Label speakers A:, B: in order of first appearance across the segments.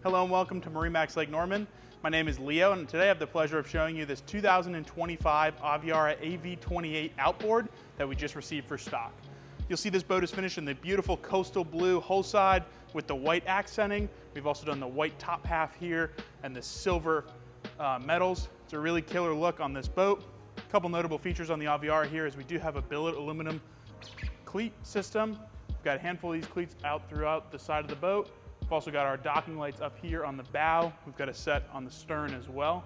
A: Hello and welcome to MarineMax Lake Norman. My name is Leo and today I have the pleasure of showing you this 2025 Aviara AV28 Outboard that we just received for stock. You'll see this boat is finished in the beautiful coastal blue hull side with the white accenting. We've also done the white top half here and the silver metals. It's a really killer look on this boat. A couple notable features on the Aviara here is we do have a billet aluminum cleat system. We've got a handful of these cleats out throughout the side of the boat. We've also got our docking lights up here on the bow. We've got a set on the stern as well.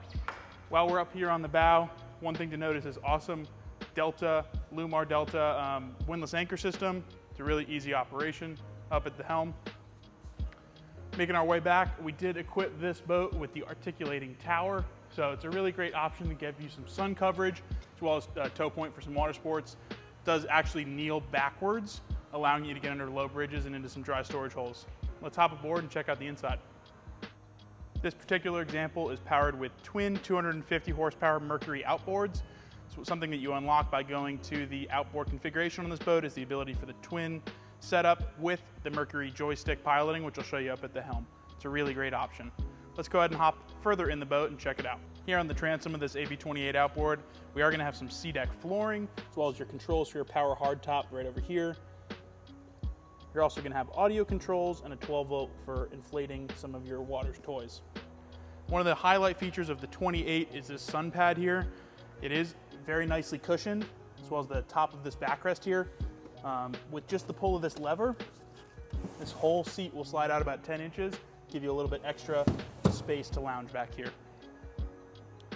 A: While we're up here on the bow, one thing to notice is awesome Delta, Lumar Delta windlass anchor system. It's a really easy operation up at the helm. Making our way back, we did equip this boat with the articulating tower. So it's a really great option to give you some sun coverage, as well as a tow point for some water sports. It does actually kneel backwards, allowing you to get under low bridges and into some dry storage holes. Let's hop aboard and check out the inside. This particular example is powered with twin 250 horsepower Mercury outboards. So something that you unlock by going to the outboard configuration on this boat is the ability for the twin setup with the Mercury joystick piloting, which I'll show you up at the helm. It's a really great option. Let's go ahead and hop further in the boat and check it out. Here on the transom of this AV28 outboard, we are going to have some SeaDeck flooring, as well as your controls for your power hardtop right over here. You're also going to have audio controls and a 12-volt for inflating some of your water toys. One of the highlight features of the 28 is this sun pad here. It is very nicely cushioned, as well as the top of this backrest here. With just the pull of this lever, this whole seat will slide out about 10 inches, give you a little bit extra space to lounge back here.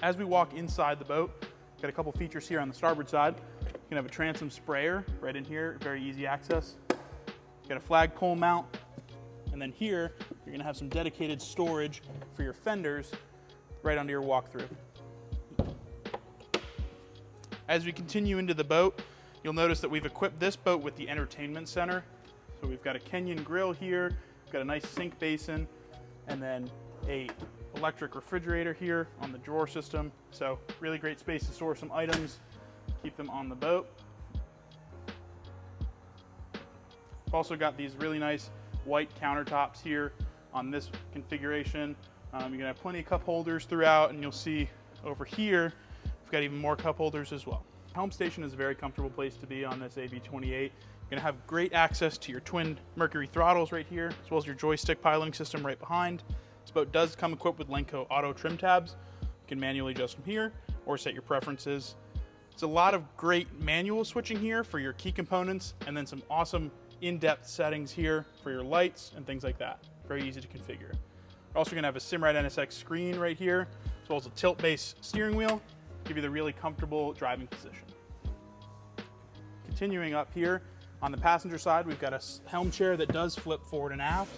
A: As we walk inside the boat, got a couple features here on the starboard side. You can have a transom sprayer right in here, very easy access. Got a flagpole mount, and then here you're gonna have some dedicated storage for your fenders right under your walkthrough. As we continue into the boat, you'll notice that we've equipped this boat with the entertainment center. So we've got a Kenyan grill here, we've got a nice sink basin, and then a electric refrigerator here on the drawer system. So really great space to store some items, keep them on the boat. We've also got these really nice white countertops here on this configuration. You're gonna have plenty of cup holders throughout, and you'll see over here, we've got even more cup holders as well. Helm station is a very comfortable place to be on this AV28. You're gonna have great access to your twin Mercury throttles right here, as well as your joystick piloting system right behind. This boat does come equipped with Lenco auto trim tabs. You can manually adjust them here or set your preferences. There's a lot of great manual switching here for your key components, and then some awesome in-depth settings here for your lights and things like that. Very easy to configure. We're also gonna have a Simrad NSX screen right here, as well as a tilt-based steering wheel, give you the really comfortable driving position. Continuing up here, on the passenger side, we've got a helm chair that does flip forward and aft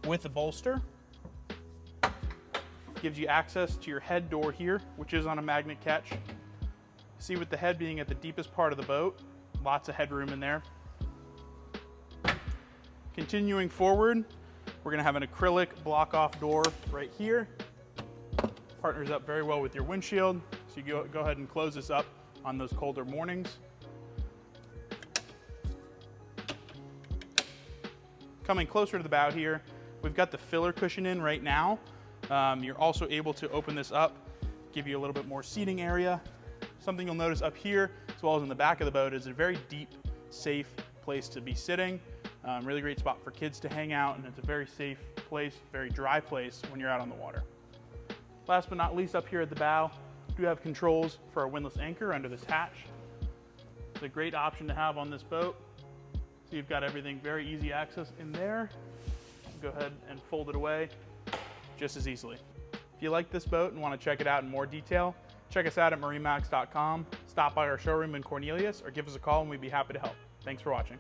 A: with a bolster. Gives you access to your head door here, which is on a magnet catch. See, with the head being at the deepest part of the boat, lots of headroom in there. Continuing forward, we're gonna have an acrylic block-off door right here. Partners up very well with your windshield, so you go ahead and close this up on those colder mornings. Coming closer to the bow here, we've got the filler cushion in right now. You're also able to open this up, give you a little bit more seating area. Something you'll notice up here, as well as in the back of the boat, is a very deep, safe place to be sitting. Really great spot for kids to hang out, and it's a very safe place, very dry place when you're out on the water. Last but not least, up here at the bow, we do have controls for our windlass anchor under this hatch. It's a great option to have on this boat. So you've got everything, very easy access in there. Go ahead and fold it away just as easily. If you like this boat and want to check it out in more detail, check us out at marinemax.com, stop by our showroom in Cornelius, or give us a call and we'd be happy to help. Thanks for watching.